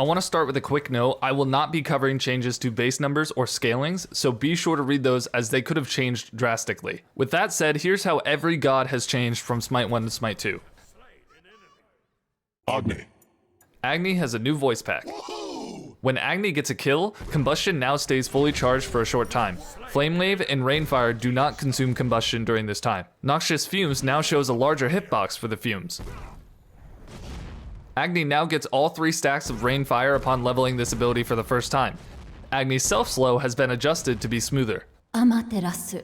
I want to start with a quick note. I will not be covering changes to base numbers or scalings, so be sure to read those as they could have changed drastically. With that said, here's how every god has changed from Smite 1 to Smite 2. Agni. Agni has a new voice pack. When Agni gets a kill, combustion now stays fully charged for a short time. Flame Wave and Rainfire do not consume combustion during this time. Noxious Fumes now shows a larger hitbox for the fumes. Agni now gets all 3 stacks of Rainfire upon leveling this ability for the first time. Agni's self-slow has been adjusted to be smoother. Amaterasu.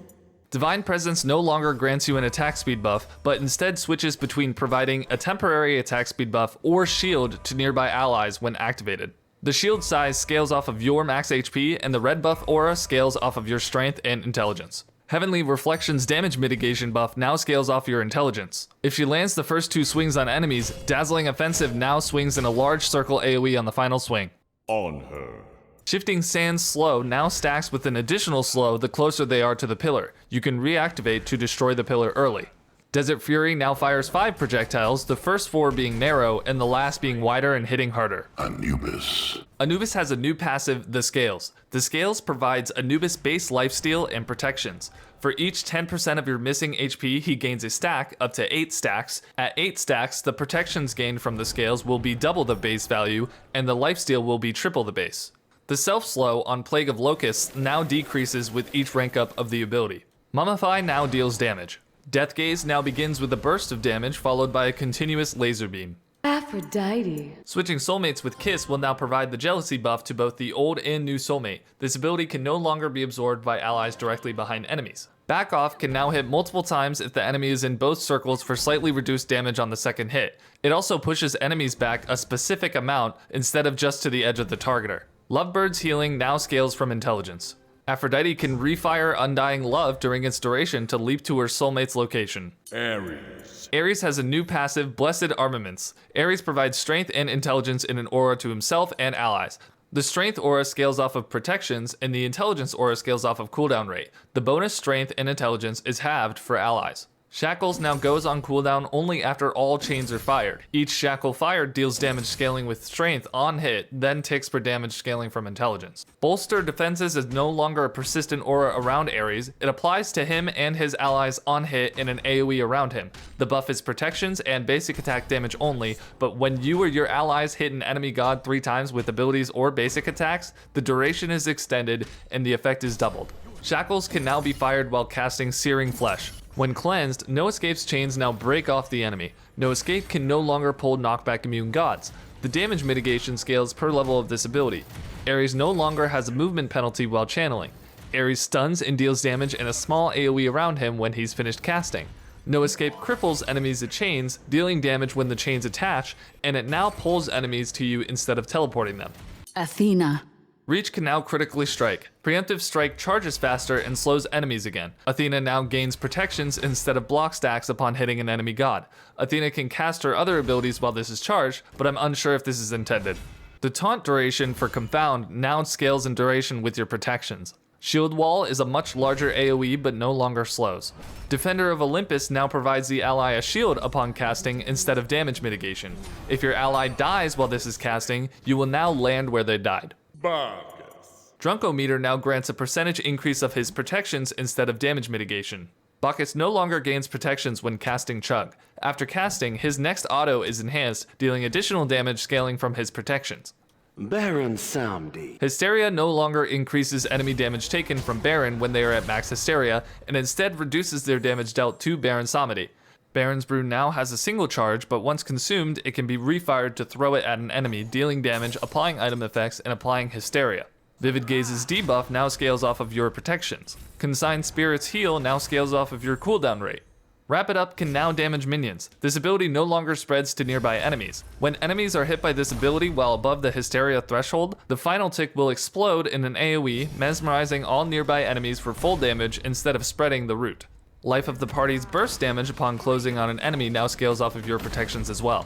Divine Presence no longer grants you an attack speed buff, but instead switches between providing a temporary attack speed buff or shield to nearby allies when activated. The shield size scales off of your max HP, and the red buff aura scales off of your strength and intelligence. Heavenly Reflection's damage mitigation buff now scales off your intelligence. If she lands the first 2 swings on enemies, Dazzling Offensive now swings in a large circle AoE on the final swing. Anhur. Shifting Sands Slow now stacks with an additional slow the closer they are to the pillar. You can reactivate to destroy the pillar early. Desert Fury now fires 5 projectiles, the first 4 being narrow and the last being wider and hitting harder. Anubis. Anubis has a new passive, The Scales. The Scales provides Anubis base lifesteal and protections. For each 10% of your missing HP, he gains a stack, up to 8 stacks. At 8 stacks, the protections gained from the Scales will be double the base value, and the lifesteal will be triple the base. The self-slow on Plague of Locusts now decreases with each rank up of the ability. Mummify now deals damage. Death Gaze now begins with a burst of damage followed by a continuous laser beam. Aphrodite. Switching soulmates with Kiss will now provide the jealousy buff to both the old and new soulmate. This ability can no longer be absorbed by allies directly behind enemies. Back Off can now hit multiple times if the enemy is in both circles for slightly reduced damage on the second hit. It also pushes enemies back a specific amount instead of just to the edge of the targeter. Lovebird's healing now scales from intelligence. Aphrodite can refire Undying Love during its duration to leap to her soulmate's location. Ares. Ares has a new passive, Blessed Armaments. Ares provides strength and intelligence in an aura to himself and allies. The strength aura scales off of protections, and the intelligence aura scales off of cooldown rate. The bonus strength and intelligence is halved for allies. Shackles now goes on cooldown only after all chains are fired. Each shackle fired deals damage scaling with strength on hit, then ticks per damage scaling from intelligence. Bolster Defenses is no longer a persistent aura around Ares. It applies to him and his allies on hit in an AoE around him. The buff is protections and basic attack damage only, but when you or your allies hit an enemy god 3 times with abilities or basic attacks, the duration is extended and the effect is doubled. Shackles can now be fired while casting Searing Flesh. When cleansed, No Escape's chains now break off the enemy. No Escape can no longer pull knockback immune gods. The damage mitigation scales per level of this ability. Ares no longer has a movement penalty while channeling. Ares stuns and deals damage in a small AoE around him when he's finished casting. No Escape cripples enemies at chains, dealing damage when the chains attach, and it now pulls enemies to you instead of teleporting them. Athena. Reach can now critically strike. Preemptive Strike charges faster and slows enemies again. Athena now gains protections instead of block stacks upon hitting an enemy god. Athena can cast her other abilities while this is charged, but I'm unsure if this is intended. The taunt duration for Confound now scales in duration with your protections. Shield Wall is a much larger AoE but no longer slows. Defender of Olympus now provides the ally a shield upon casting instead of damage mitigation. If your ally dies while this is casting, you will now land where they died. Bacchus. Drunkometer now grants a percentage increase of his protections instead of damage mitigation. Bacchus no longer gains protections when casting Chug. After casting, his next auto is enhanced, dealing additional damage scaling from his protections. Baron Samedi. Hysteria no longer increases enemy damage taken from Baron when they are at max Hysteria, and instead reduces their damage dealt to Baron Samedi. Baron's Brew now has a single charge, but once consumed, it can be refired to throw it at an enemy, dealing damage, applying item effects, and applying Hysteria. Vivid Gaze's debuff now scales off of your protections. Consigned Spirit's Heal now scales off of your cooldown rate. Wrap It Up can now damage minions. This ability no longer spreads to nearby enemies. When enemies are hit by this ability while above the Hysteria threshold, the final tick will explode in an AoE, mesmerizing all nearby enemies for full damage instead of spreading the root. Life of the Party's burst damage upon closing on an enemy now scales off of your protections as well.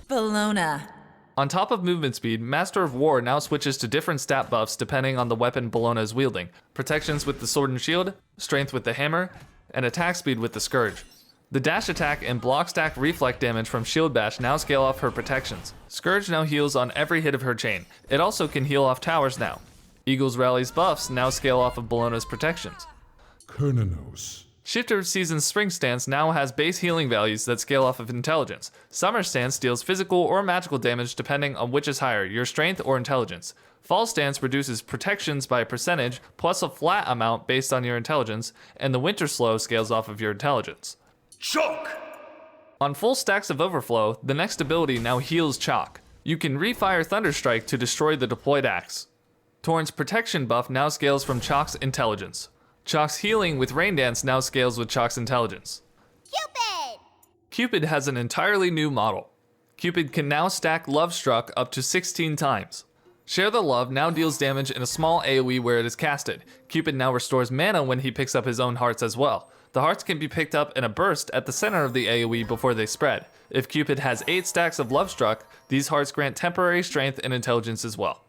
Bellona. On top of movement speed, Master of War now switches to different stat buffs depending on the weapon Bellona is wielding. Protections with the sword and shield, strength with the hammer, and attack speed with the scourge. The dash attack and block stack reflect damage from shield bash now scale off her protections. Scourge now heals on every hit of her chain. It also can heal off towers now. Eagle's Rally's buffs now scale off of Bellona's protections. Cernunnos. Shifter Season's Spring Stance now has base healing values that scale off of intelligence. Summer Stance deals physical or magical damage depending on which is higher, your strength or intelligence. Fall Stance reduces protections by a percentage plus a flat amount based on your intelligence, and the Winter Slow scales off of your intelligence. Chaac. On full stacks of Overflow, the next ability now heals Chaac. You can refire Thunderstrike to destroy the deployed axe. Torrent's protection buff now scales from Chaac's intelligence. Chaac's healing with Rain Dance now scales with Chaac's intelligence. Cupid! Cupid has an entirely new model. Cupid can now stack Love Struck up to 16 times. Share the Love now deals damage in a small AoE where it is casted. Cupid now restores mana when he picks up his own hearts as well. The hearts can be picked up in a burst at the center of the AoE before they spread. If Cupid has 8 stacks of Love Struck, these hearts grant temporary strength and intelligence as well.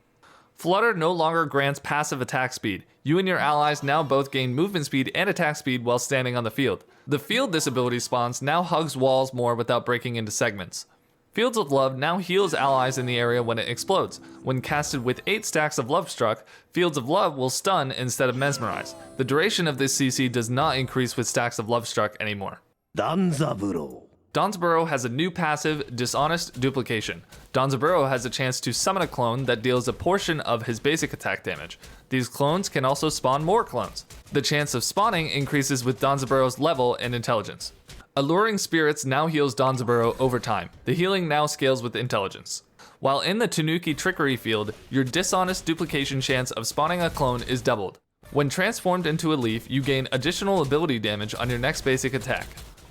Flutter no longer grants passive attack speed. You and your allies now both gain movement speed and attack speed while standing on the field. The field this ability spawns now hugs walls more without breaking into segments. Fields of Love now heals allies in the area when it explodes. When casted with 8 stacks of Love Struck, Fields of Love will stun instead of mesmerize. The duration of this CC does not increase with stacks of Love Struck anymore. Danzaburou. Danzaburou has a new passive, Dishonest Duplication. Danzaburou has a chance to summon a clone that deals a portion of his basic attack damage. These clones can also spawn more clones. The chance of spawning increases with Danzaburou's level and intelligence. Alluring Spirits now heals Danzaburou over time. The healing now scales with intelligence. While in the Tanuki Trickery field, your Dishonest Duplication chance of spawning a clone is doubled. When transformed into a leaf, you gain additional ability damage on your next basic attack.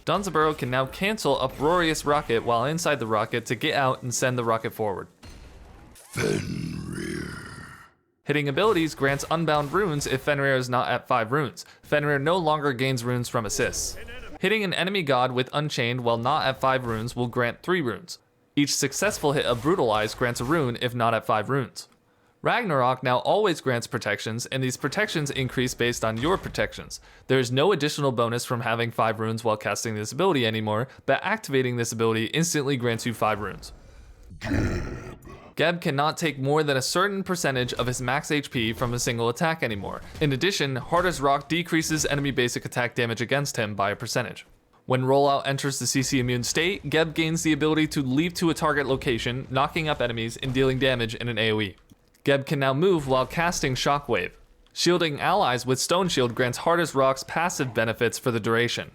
Danzaburou can now cancel Uproarious Rocket while inside the rocket to get out and send the rocket forward. Fenrir. Hitting abilities grants Unbound Runes if Fenrir is not at 5 runes. Fenrir no longer gains runes from assists. Hitting an enemy god with Unchained while not at 5 runes will grant 3 runes. Each successful hit of Brutalize grants a rune if not at 5 runes. Ragnarok now always grants protections, and these protections increase based on your protections. There is no additional bonus from having 5 runes while casting this ability anymore, but activating this ability instantly grants you 5 runes. Geb cannot take more than a certain percentage of his max HP from a single attack anymore. In addition, Hardest Rock decreases enemy basic attack damage against him by a percentage. When Rollout enters the CC immune state, Geb gains the ability to leap to a target location, knocking up enemies and dealing damage in an AoE. Geb can now move while casting Shockwave. Shielding allies with Stone Shield grants Hardest Rock's passive benefits for the duration.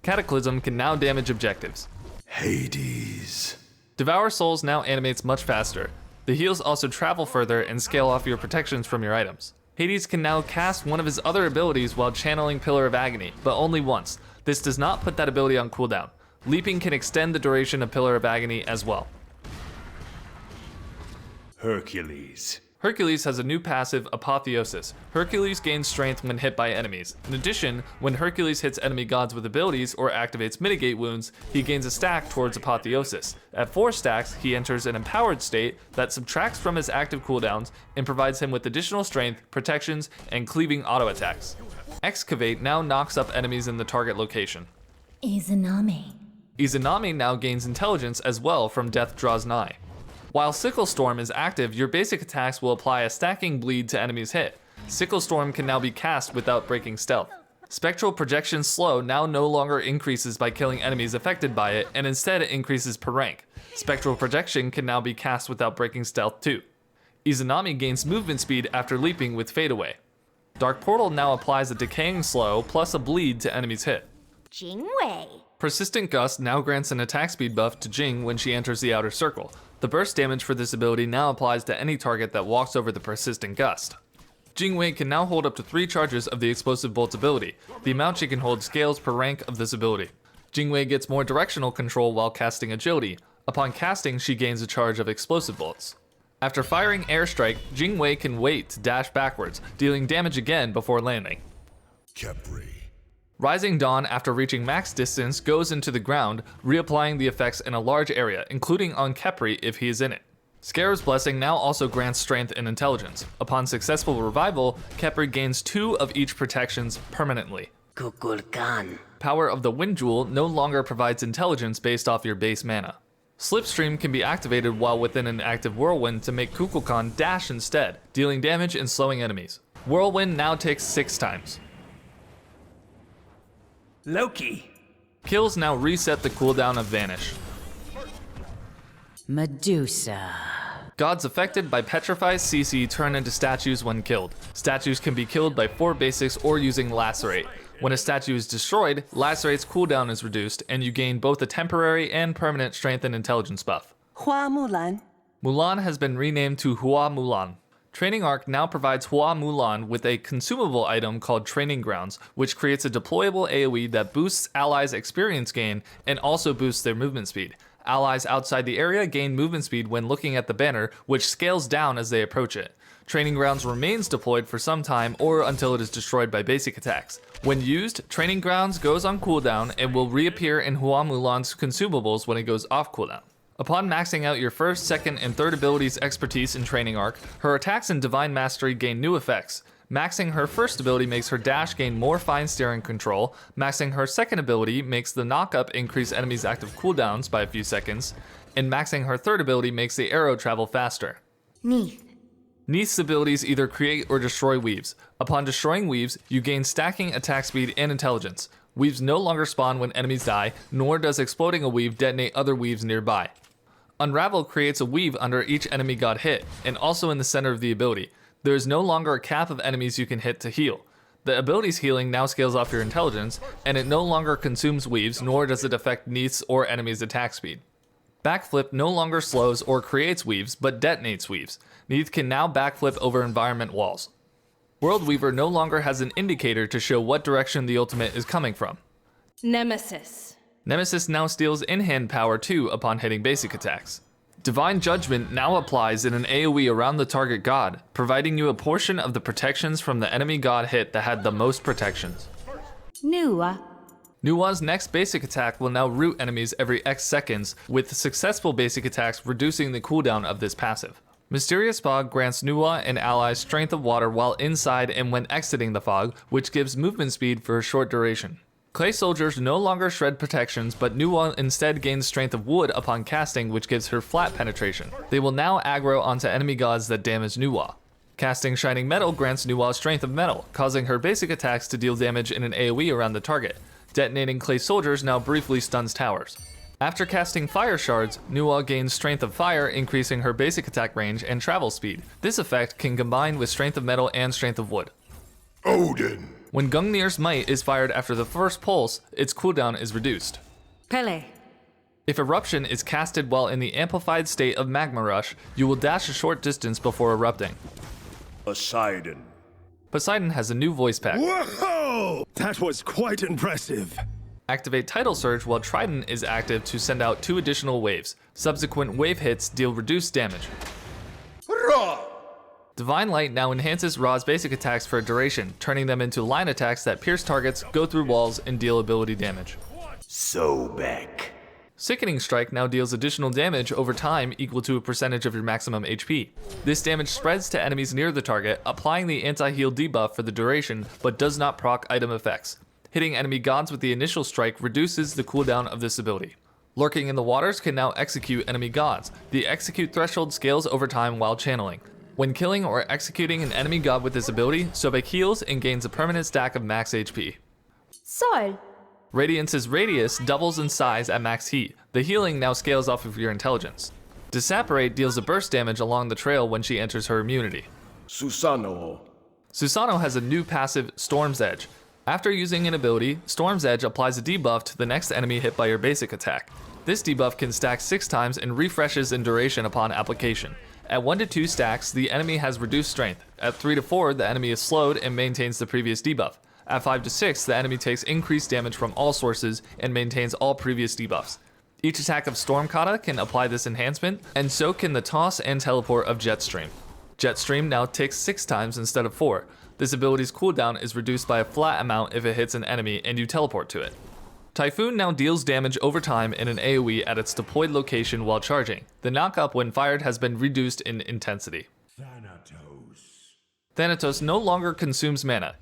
Cataclysm can now damage objectives. Hades. Devour Souls now animates much faster. The heals also travel further and scale off your protections from your items. Hades can now cast one of his other abilities while channeling Pillar of Agni, but only once. This does not put that ability on cooldown. Leaping can extend the duration of Pillar of Agony as well. Hercules. Hercules has a new passive, Apotheosis. Hercules gains strength when hit by enemies. In addition, when Hercules hits enemy gods with abilities or activates Mitigate wounds, he gains a stack towards Apotheosis. At 4 stacks, he enters an empowered state that subtracts from his active cooldowns and provides him with additional strength, protections, and cleaving auto attacks. Excavate now knocks up enemies in the target location. Izanami. Izanami now gains intelligence as well from Death Draws Nigh. While Sickle Storm is active, your basic attacks will apply a stacking bleed to enemies hit. Sickle Storm can now be cast without breaking stealth. Spectral Projection Slow now no longer increases by killing enemies affected by it, and instead it increases per rank. Spectral Projection can now be cast without breaking stealth too. Izanami gains movement speed after leaping with Fade Away. Dark Portal now applies a Decaying Slow plus a bleed to enemies hit. Jing Wei. Persistent Gust now grants an attack speed buff to Jing when she enters the outer circle. The burst damage for this ability now applies to any target that walks over the Persistent Gust. Jing Wei can now hold up to 3 charges of the Explosive Bolt's ability. The amount she can hold scales per rank of this ability. Jing Wei gets more directional control while casting Agility. Upon casting, she gains a charge of Explosive Bolts. After firing Airstrike, Jing Wei can wait to dash backwards, dealing damage again before landing. Khepri. Rising Dawn, after reaching max distance, goes into the ground, reapplying the effects in a large area, including on Khepri if he is in it. Scarab's Blessing now also grants strength and intelligence. Upon successful revival, Khepri gains 2 of each protections permanently. Kukulkan. Power of the Wind Jewel no longer provides intelligence based off your base mana. Slipstream can be activated while within an active whirlwind to make Kukulkan dash instead, dealing damage and slowing enemies. Whirlwind now takes 6 times. Loki. Kills now reset the cooldown of Vanish. Medusa. Gods affected by Petrify CC turn into statues when killed. Statues can be killed by 4 basics or using Lacerate. When a statue is destroyed, Lacerate's cooldown is reduced, and you gain both a temporary and permanent strength and intelligence buff. Hua Mulan. Mulan has been renamed to Hua Mulan. Training Arc now provides Hua Mulan with a consumable item called Training Grounds, which creates a deployable AoE that boosts allies' experience gain and also boosts their movement speed. Allies outside the area gain movement speed when looking at the banner, which scales down as they approach it. Training Grounds remains deployed for some time or until it is destroyed by basic attacks. When used, Training Grounds goes on cooldown and will reappear in Hua Mulan's consumables when it goes off cooldown. Upon maxing out your first, second, and third abilities' expertise in Training Arc, her attacks and Divine Mastery gain new effects. Maxing her first ability makes her dash gain more fine steering control. Maxing her second ability makes the knock-up increase enemies' active cooldowns by a few seconds. And maxing her third ability makes the arrow travel faster. Neith. Neith's abilities either create or destroy weaves. Upon destroying weaves, you gain stacking, attack speed, and intelligence. Weaves no longer spawn when enemies die, nor does exploding a weave detonate other weaves nearby. Unravel creates a weave under each enemy god hit, and also in the center of the ability. There is no longer a cap of enemies you can hit to heal. The ability's healing now scales off your intelligence, and it no longer consumes weaves, nor does it affect Neith's or enemies' attack speed. Backflip no longer slows or creates weaves, but detonates weaves. Neith can now backflip over environment walls. World Weaver no longer has an indicator to show what direction the ultimate is coming from. Nemesis. Nemesis now steals in-hand power too upon hitting basic attacks. Divine Judgment now applies in an AoE around the target god, providing you a portion of the protections from the enemy god hit that had the most protections. Nua. Nua's next basic attack will now root enemies every X seconds, with successful basic attacks reducing the cooldown of this passive. Mysterious Fog grants Nua and allies Strength of Water while inside and when exiting the fog, which gives movement speed for a short duration. Clay Soldiers no longer shred protections, but Nua instead gains Strength of Wood upon casting, which gives her flat penetration. They will now aggro onto enemy gods that damage Nua. Casting Shining Metal grants Nua Strength of Metal, causing her basic attacks to deal damage in an AoE around the target. Detonating Clay Soldiers now briefly stuns towers. After casting Fire Shards, Nua gains Strength of Fire, increasing her basic attack range and travel speed. This effect can combine with Strength of Metal and Strength of Wood. Odin. When Gungnir's Might is fired after the first pulse, its cooldown is reduced. Pele. If Eruption is casted while in the amplified state of Magma Rush, you will dash a short distance before erupting. Poseidon. Poseidon has a new voice pack. Whoa! That was quite impressive. Activate Tidal Surge while Trident is active to send out 2 additional waves. Subsequent wave hits deal reduced damage. Ra. Divine Light now enhances Ra's basic attacks for a duration, turning them into line attacks that pierce targets, go through walls, and deal ability damage. Sobek. Sickening Strike now deals additional damage over time equal to a percentage of your maximum HP. This damage spreads to enemies near the target, applying the anti-heal debuff for the duration, but does not proc item effects. Hitting enemy gods with the initial strike reduces the cooldown of this ability. Lurking in the waters can now execute enemy gods. The execute threshold scales over time while channeling. When killing or executing an enemy god with this ability, Sobek heals and gains a permanent stack of max HP. Sol. Radiance's radius doubles in size at max heat. The healing now scales off of your intelligence. Disapparate deals a burst damage along the trail when she enters her immunity. Susano. Susano has a new passive, Storm's Edge. After using an ability, Storm's Edge applies a debuff to the next enemy hit by your basic attack. This debuff can stack 6 times and refreshes in duration upon application. At 1 to 2 stacks, the enemy has reduced strength. At 3 to 4, the enemy is slowed and maintains the previous debuff. At 5 to 6, the enemy takes increased damage from all sources and maintains all previous debuffs. Each attack of Storm Kata can apply this enhancement, and so can the toss and teleport of Jetstream. Jetstream now takes 6 times instead of 4. This ability's cooldown is reduced by a flat amount if it hits an enemy and you teleport to it. Typhoon now deals damage over time in an AoE at its deployed location while charging. The knock-up when fired has been reduced in intensity. Thanatos. Thanatos no longer consumes mana.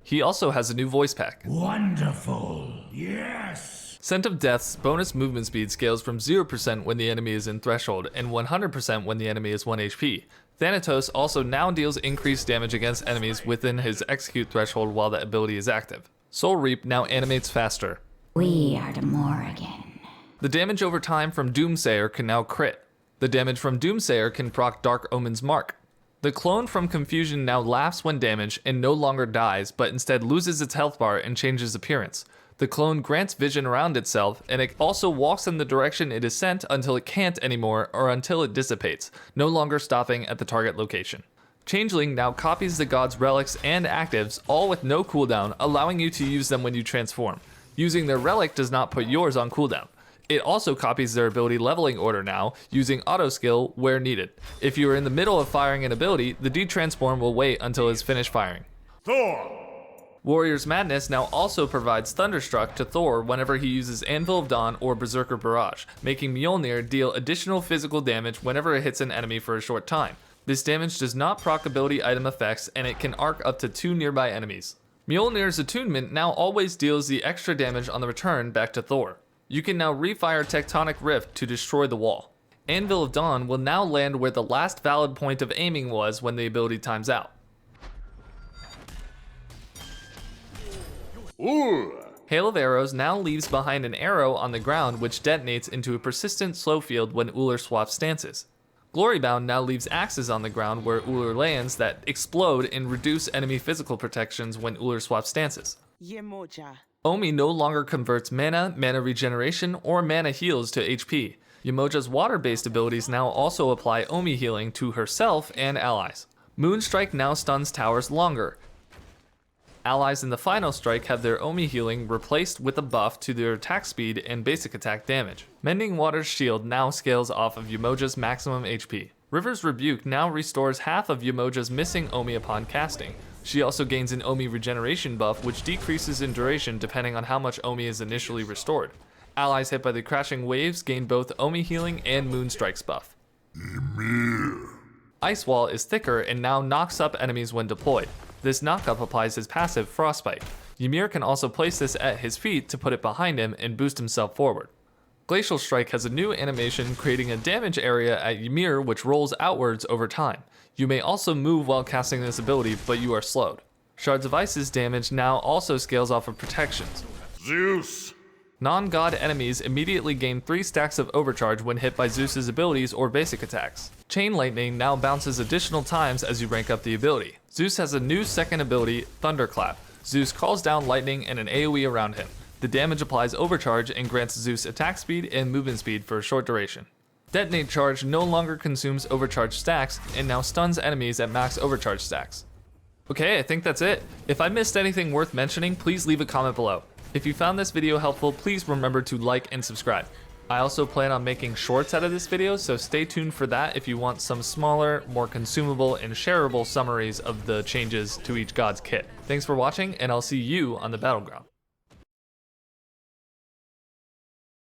He also has a new voice pack. Wonderful. Yes. Scent of Death's bonus movement speed scales from 0% when the enemy is in threshold and 100% when the enemy is 1 HP. Thanatos also now deals increased damage against enemies within his execute threshold while the ability is active. Soul Reap now animates faster. We are the Morrigan. The damage over time from Doomsayer can now crit. The damage from Doomsayer can proc Dark Omen's Mark. The clone from Confusion now laughs when damaged and no longer dies, but instead loses its health bar and changes appearance. The clone grants vision around itself, and it also walks in the direction it is sent until it can't anymore or until it dissipates, no longer stopping at the target location. Changeling now copies the god's relics and actives, all with no cooldown, allowing you to use them when you transform. Using their relic does not put yours on cooldown. It also copies their ability leveling order now, using auto skill where needed. If you are in the middle of firing an ability, the detransform will wait until it's finished firing. Thor! Warrior's Madness now also provides Thunderstruck to Thor whenever he uses Anvil of Dawn or Berserker Barrage, making Mjolnir deal additional physical damage whenever it hits an enemy for a short time. This damage does not proc ability item effects, and it can arc up to 2 nearby enemies. Mjolnir's attunement now always deals the extra damage on the return back to Thor. You can now refire Tectonic Rift to destroy the wall. Anvil of Dawn will now land where the last valid point of aiming was when the ability times out. Hail of Arrows now leaves behind an arrow on the ground which detonates into a persistent slow field when Ullr swaps stances. Glorybound now leaves axes on the ground where Ullr lands that explode and reduce enemy physical protections when Ullr swaps stances. Omi no longer converts mana, mana regeneration, or mana heals to HP. Yemoja's water-based abilities now also apply Omi healing to herself and allies. Moonstrike now stuns towers longer. Allies in the final strike have their Omi healing replaced with a buff to their attack speed and basic attack damage. Mending Water's shield now scales off of Yemoja's maximum HP. River's Rebuke now restores half of Yemoja's missing Omi upon casting. She also gains an Omi regeneration buff, which decreases in duration depending on how much Omi is initially restored. Allies hit by the crashing waves gain both Omi healing and Moonstrike's buff. Ice Wall is thicker and now knocks up enemies when deployed. This knockup applies his passive Frostbite. Ymir can also place this at his feet to put it behind him and boost himself forward. Glacial Strike has a new animation creating a damage area at Ymir which rolls outwards over time. You may also move while casting this ability, but you are slowed. Shards of Ice's damage now also scales off of protections. Zeus! Non-god enemies immediately gain 3 stacks of overcharge when hit by Zeus's abilities or basic attacks. Chain Lightning now bounces additional times as you rank up the ability. Zeus has a new second ability, Thunderclap. Zeus calls down lightning and an AoE around him. The damage applies overcharge and grants Zeus attack speed and movement speed for a short duration. Detonate Charge no longer consumes overcharge stacks and now stuns enemies at max overcharge stacks. Okay, I think that's it. If I missed anything worth mentioning, please leave a comment below. If you found this video helpful, please remember to like and subscribe. I also plan on making shorts out of this video, so stay tuned for that if you want some smaller, more consumable, and shareable summaries of the changes to each god's kit. Thanks for watching, and I'll see you on the battleground.